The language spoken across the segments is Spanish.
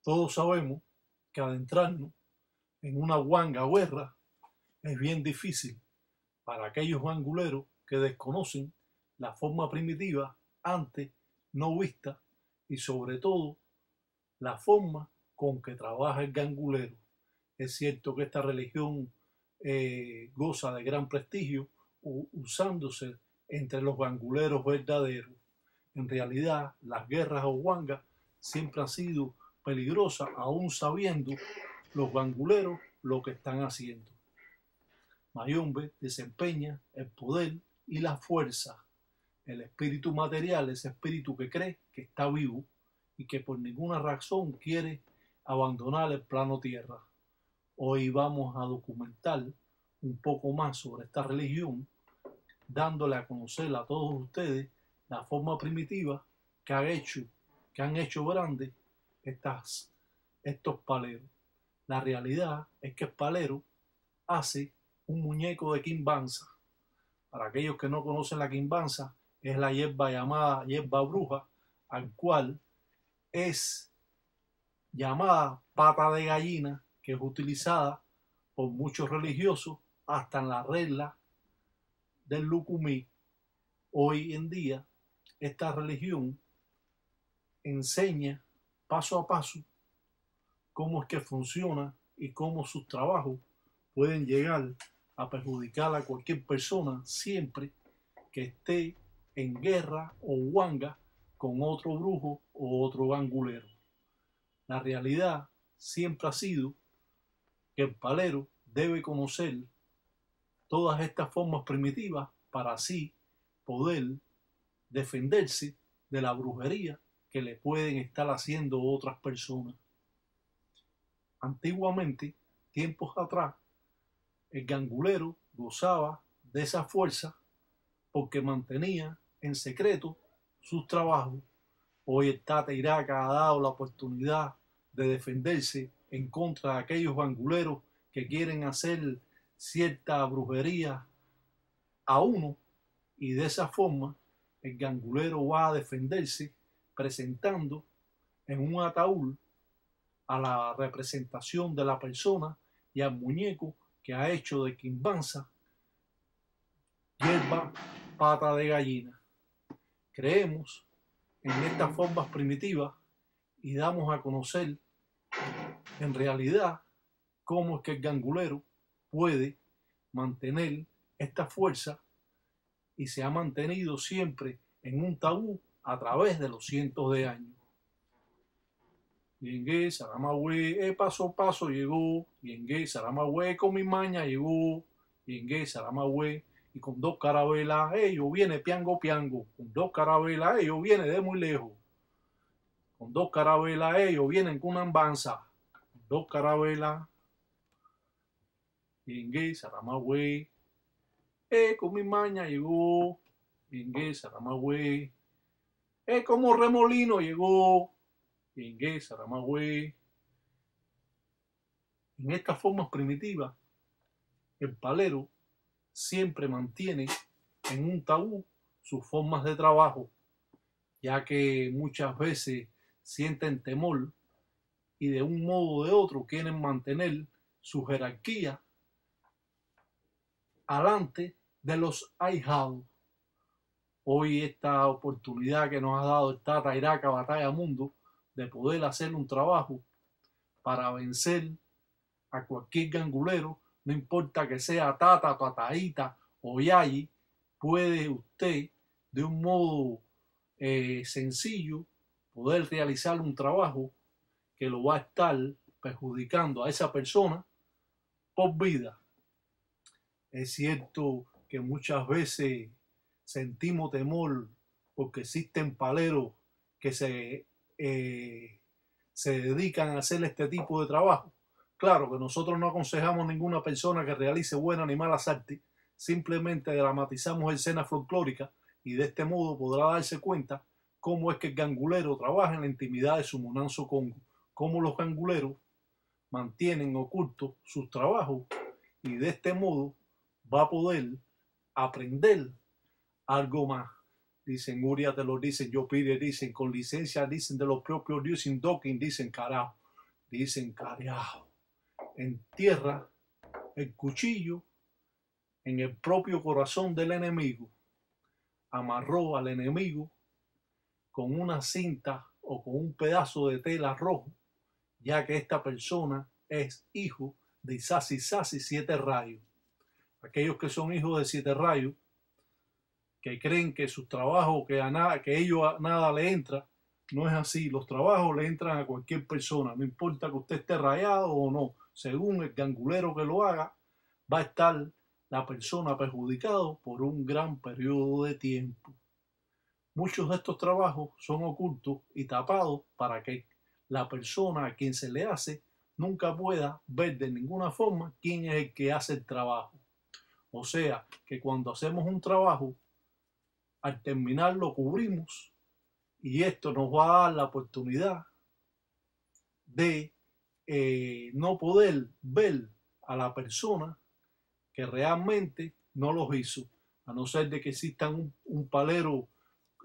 Todos sabemos que adentrarnos en una huanga o guerra es bien difícil para aquellos ganguleros que desconocen la forma primitiva antes no vista y sobre todo la forma con que trabaja el gangulero. Es cierto que esta religión goza de gran prestigio usándose entre los ganguleros verdaderos. En realidad, las guerras o huangas siempre han sido peligrosas, aún sabiendo los ganguleros lo que están haciendo. Mayombe desempeña el poder y la fuerza. El espíritu material, ese espíritu que cree que está vivo y que por ninguna razón quiere abandonar el plano tierra. Hoy vamos a documentar un poco más sobre esta religión, dándole a conocer a todos ustedes la forma primitiva que han hecho grandes estos paleros. La realidad es que el palero hace un muñeco de quimbanza. Para aquellos que no conocen la quimbanza, es la hierba llamada hierba bruja, al cual es llamada pata de gallina, que es utilizada por muchos religiosos hasta en la regla del Lucumí. Hoy en día, esta religión enseña paso a paso cómo es que funciona y cómo sus trabajos pueden llegar a perjudicar a cualquier persona siempre que esté en guerra o huanga con otro brujo o otro gangulero. La realidad siempre ha sido que el palero debe conocer todas estas formas primitivas para así poder defenderse de la brujería que le pueden estar haciendo otras personas. Antiguamente, tiempos atrás, el gangulero gozaba de esa fuerza porque mantenía en secreto sus trabajos. Hoy el Tata Iraca ha dado la oportunidad de defenderse en contra de aquellos ganguleros que quieren hacer cierta brujería a uno, y de esa forma el gangulero va a defenderse presentando en un ataúd a la representación de la persona y al muñeco que ha hecho de quimbanza, hierba, pata de gallina. Creemos en estas formas primitivas y damos a conocer en realidad cómo es que el gangulero puede mantener esta fuerza y se ha mantenido siempre en un tabú a través de los cientos de años. Yengue, Saramagüe, paso a paso llegó. Yengue, Saramagüe, con mi maña llegó. Yengue, Saramagüe, y con dos carabelas, ellos viene piango piango. Con dos carabelas, ellos viene de muy lejos. Con dos carabelas, ellos vienen con una ambanza. Con dos carabelas. Yengue, Saramagüe, con mi maña llegó. Yengue, Saramagüe, como remolino llegó. Yengue, Saramagüe. En estas formas primitivas, el palero siempre mantiene en un tabú sus formas de trabajo, ya que muchas veces sienten temor y de un modo o de otro quieren mantener su jerarquía alante de los ahijados. Hoy esta oportunidad que nos ha dado el Tata Iraca Batalla Mundo de poder hacer un trabajo para vencer a cualquier gangulero, no importa que sea Tata, Tataíta o Yayi, puede usted de un modo sencillo poder realizar un trabajo que lo va a estar perjudicando a esa persona por vida. Es cierto que muchas veces sentimos temor porque existen paleros que se dedican a hacer este tipo de trabajo. Claro que nosotros no aconsejamos a ninguna persona que realice buenas ni malas artes, simplemente dramatizamos escenas folclóricas y de este modo podrá darse cuenta cómo es que el gangulero trabaja en la intimidad de su Monanzo Congo, cómo los ganguleros mantienen ocultos sus trabajos y de este modo va a poder aprender algo más. Dicen, Uria te lo dicen, yo pide, dicen, con licencia, dicen de los propios dicen, docking, dicen, carajo. dicen carajo. Entierra el cuchillo en el propio corazón del enemigo. Amarró al enemigo con una cinta o con un pedazo de tela rojo, ya que esta persona es hijo de Isasi Isasi 7 rayos. Aquellos que son hijos de 7 rayos, que creen que sus trabajos, que ellos a nada le entra, no es así. Los trabajos le entran a cualquier persona, no importa que usted esté rayado o no. Según el gangulero que lo haga, va a estar la persona perjudicada por un gran periodo de tiempo. Muchos de estos trabajos son ocultos y tapados para que la persona a quien se le hace nunca pueda ver de ninguna forma quién es el que hace el trabajo. O sea, que cuando hacemos un trabajo, al terminar lo cubrimos y esto nos va a dar la oportunidad de no poder ver a la persona que realmente no los hizo, a no ser de que exista un palero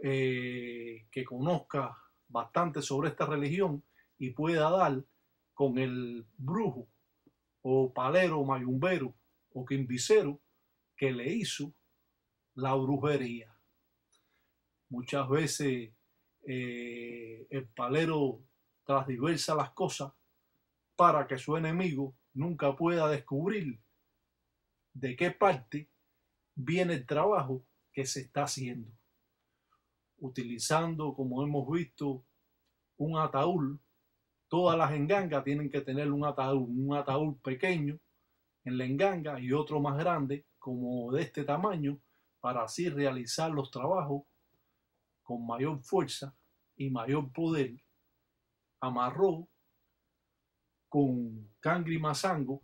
que conozca bastante sobre esta religión y pueda dar con el brujo o palero, mayumbero o quimbicero que le hizo la brujería. Muchas veces el palero transdiversa las cosas para que su enemigo nunca pueda descubrir de qué parte viene el trabajo que se está haciendo. Utilizando, como hemos visto, un ataúd. Todas las engangas tienen que tener un ataúd pequeño en la enganga y otro más grande, como de este tamaño, para así realizar los trabajos con mayor fuerza y mayor poder. Amarró con cangre y mazango,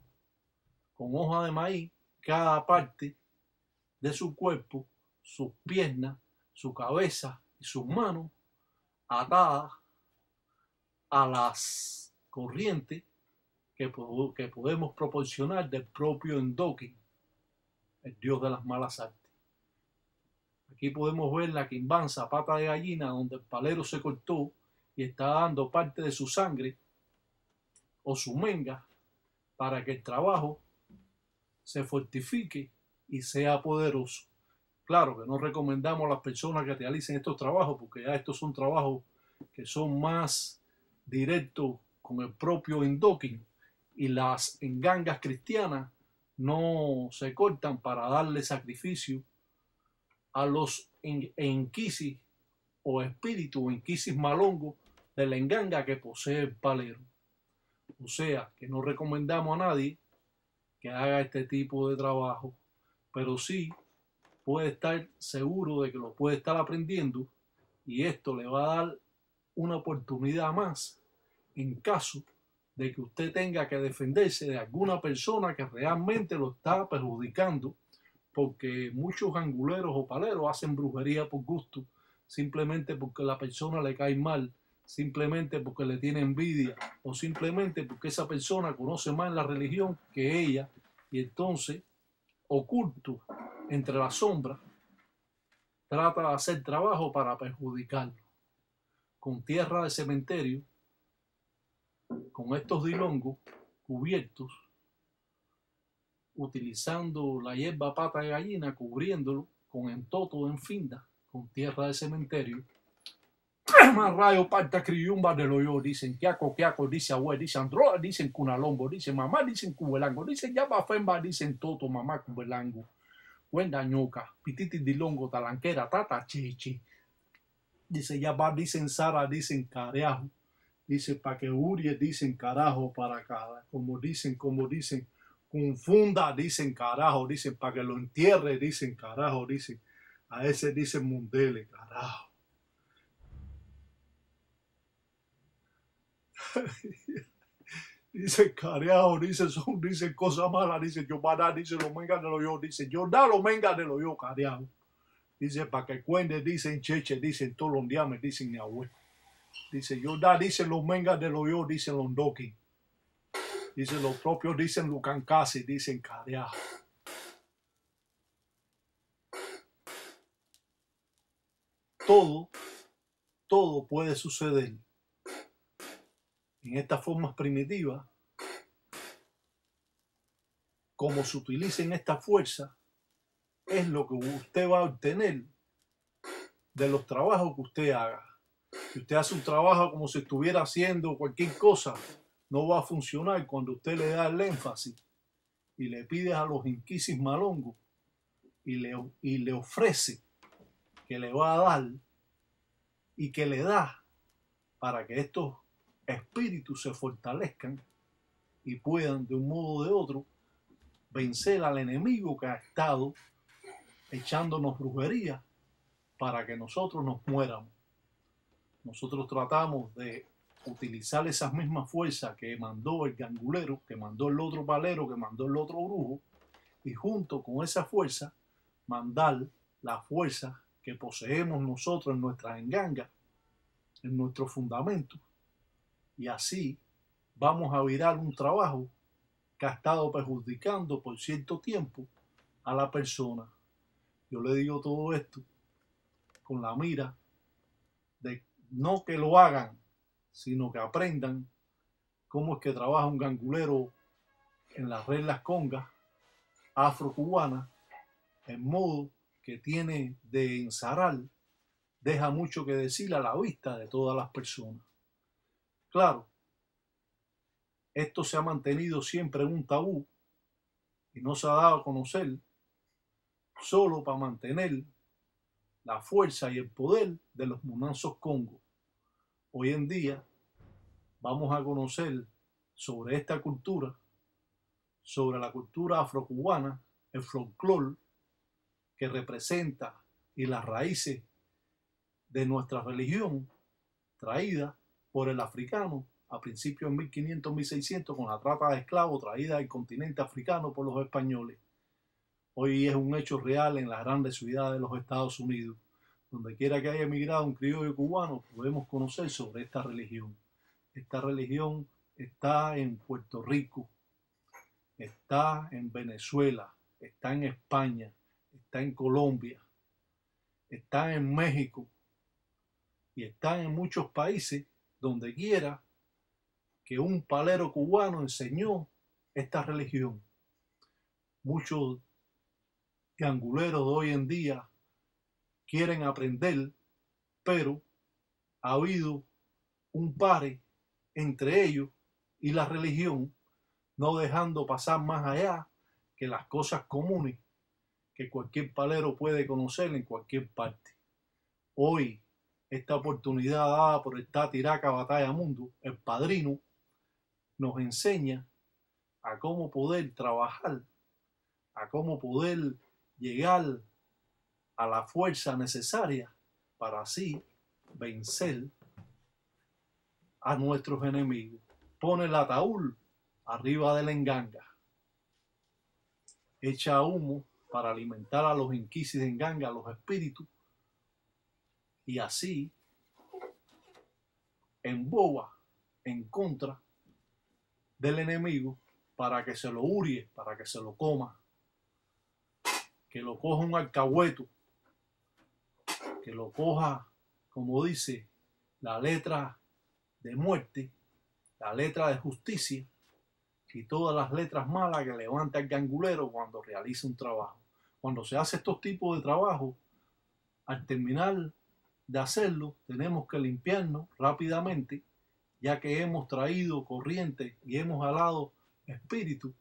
con hoja de maíz, cada parte de su cuerpo, sus piernas, su cabeza y sus manos atadas a las corrientes que podemos proporcionar del propio Endokin, el dios de las malas artes. Aquí podemos ver la quimbanza, pata de gallina, donde el palero se cortó y está dando parte de su sangre o su menga para que el trabajo se fortifique y sea poderoso. Claro que no recomendamos a las personas que realicen estos trabajos porque ya estos son trabajos que son más directos con el propio Endokin y las engangas cristianas no se cortan para darle sacrificio a los enquisis o espíritus o enquisis malongos de la enganga que posee el palero. O sea, que no recomendamos a nadie que haga este tipo de trabajo, pero sí puede estar seguro de que lo puede estar aprendiendo y esto le va a dar una oportunidad más en caso de que usted tenga que defenderse de alguna persona que realmente lo está perjudicando, porque muchos anguleros o paleros hacen brujería por gusto, simplemente porque la persona le cae mal, simplemente porque le tiene envidia o simplemente porque esa persona conoce más la religión que ella y entonces oculto entre las sombras trata de hacer trabajo para perjudicarlo. Con tierra de cementerio, con estos dilongos cubiertos, utilizando la hierba pata de gallina, cubriéndolo con entoto en finda, con tierra de cementerio. Más rayo parta criyumba de lo yo, dicen quiaco, dice abue, dicen androa, dicen cunalombo, dicen mamá, dicen cubelango, dicen yaba femba, dicen toto, mamá cubelango. Cuenda ñoca, pititi dilongo, talanquera, tata, chichi. Dice yaba, dicen Sara, dicen careajo. Dice pa' que Urie, dicen carajo para cada. Como dicen, confunda, dicen carajo, dicen para que lo entierre, dicen carajo, dicen. A ese dicen mundele, carajo. Dice careajo, dicen cosas malas, dice yo para, dice lo menga de lo yo, dice yo da lo menga de lo yo, careajo. Dice para que cuende, dicen cheche, dicen todos los diames, dicen mi abuelo. Dice yo da, dicen los mengas de lo yo, dicen los doki. Dice los propios, dicen Lucancasi, dicen careajo. Todo puede suceder en estas formas primitivas, como se utilicen esta fuerza, es lo que usted va a obtener de los trabajos que usted haga. Si usted hace un trabajo como si estuviera haciendo cualquier cosa, no va a funcionar cuando usted le da el énfasis y le pide a los inquisis malongos y le ofrece que le va a dar y que le da para que estos espíritus se fortalezcan y puedan de un modo o de otro vencer al enemigo que ha estado echándonos brujería para que nosotros nos muéramos. Nosotros tratamos de utilizar esas mismas fuerzas que mandó el gangulero, que mandó el otro palero, que mandó el otro brujo, y junto con esa fuerza mandar la fuerza que poseemos nosotros en nuestras engangas, en nuestros fundamentos, y así vamos a virar un trabajo que ha estado perjudicando por cierto tiempo a la persona. Yo le digo todo esto con la mira de no que lo hagan, sino que aprendan cómo es que trabaja un gangulero en las reglas congas afro-cubanas, en modo que tiene de enzarar, deja mucho que decir a la vista de todas las personas. Claro, esto se ha mantenido siempre en un tabú y no se ha dado a conocer solo para mantener la fuerza y el poder de los Munanzos Congo. Hoy en día vamos a conocer sobre esta cultura, sobre la cultura afrocubana, el folclore que representa y las raíces de nuestra religión traída por el africano a principios de 1500-1600 con la trata de esclavos traída del continente africano por los españoles. Hoy es un hecho real en las grandes ciudades de los Estados Unidos. Donde quiera que haya emigrado un criollo cubano, podemos conocer sobre esta religión. Esta religión está en Puerto Rico, está en Venezuela, está en España, está en Colombia, está en México y está en muchos países donde quiera que un palero cubano enseñó esta religión. Muchos ganguleros de hoy en día quieren aprender, pero ha habido un pare entre ellos y la religión, no dejando pasar más allá que las cosas comunes que cualquier palero puede conocer en cualquier parte. Hoy, esta oportunidad dada por el Tati Iraca Batalla Mundo, el padrino, nos enseña a cómo poder trabajar, a cómo poder llegar a la fuerza necesaria para así vencer a nuestros enemigos. Pone el ataúd arriba de la enganga, echa humo para alimentar a los inquisis de enganga, a los espíritus, y así emboba en contra del enemigo para que se lo hurie, para que se lo coma, que lo coja un alcahueto, que lo coja, como dice, la letra de muerte, la letra de justicia y todas las letras malas que levanta el gangulero cuando realiza un trabajo. Cuando se hace estos tipos de trabajo, al terminar de hacerlo, tenemos que limpiarnos rápidamente, ya que hemos traído corriente y hemos jalado espíritus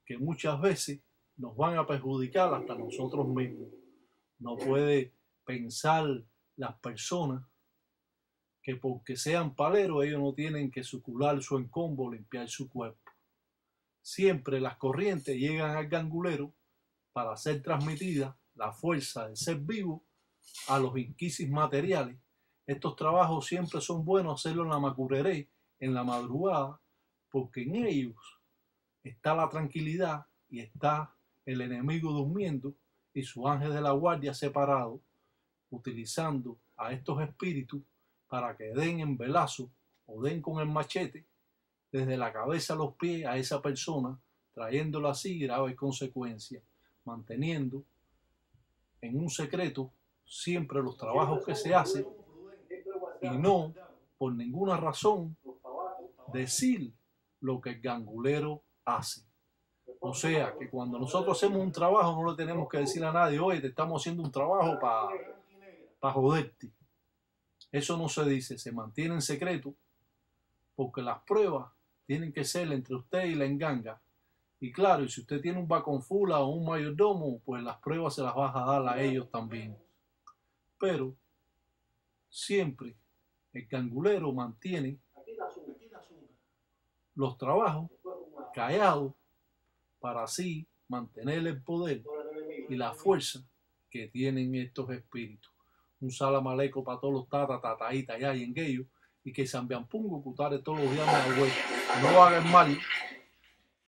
que muchas veces nos van a perjudicar hasta nosotros mismos. No puede pensar las personas que porque sean paleros ellos no tienen que sucular su encombo, limpiar su cuerpo. Siempre las corrientes llegan al gangulero para ser transmitida la fuerza del ser vivo a los inquisis materiales. Estos trabajos siempre son buenos hacerlo en la macureré, en la madrugada, porque en ellos está la tranquilidad y está el enemigo durmiendo y su ángel de la guardia separado, utilizando a estos espíritus para que den en velazo o den con el machete desde la cabeza a los pies a esa persona, trayéndola así graves consecuencias, manteniendo en un secreto siempre los trabajos que se hacen y no por ninguna razón decir lo que el gangulero hace. O sea, que cuando nosotros hacemos un trabajo no le tenemos que decir a nadie, oye, te estamos haciendo un trabajo para joderte. Eso no se dice, se mantiene en secreto, porque las pruebas tienen que ser entre usted y la enganga. Y claro, y si usted tiene un baconfula o un mayordomo, pues las pruebas se las vas a dar a ellos también. Pero siempre el gangulero mantiene los trabajos callados para así mantener el poder y la fuerza que tienen estos espíritus. Un salamaleco para todos los tataítas allá y en Gueyo, y que Sambiampungo cutare todos los días de la web. No hagan mal,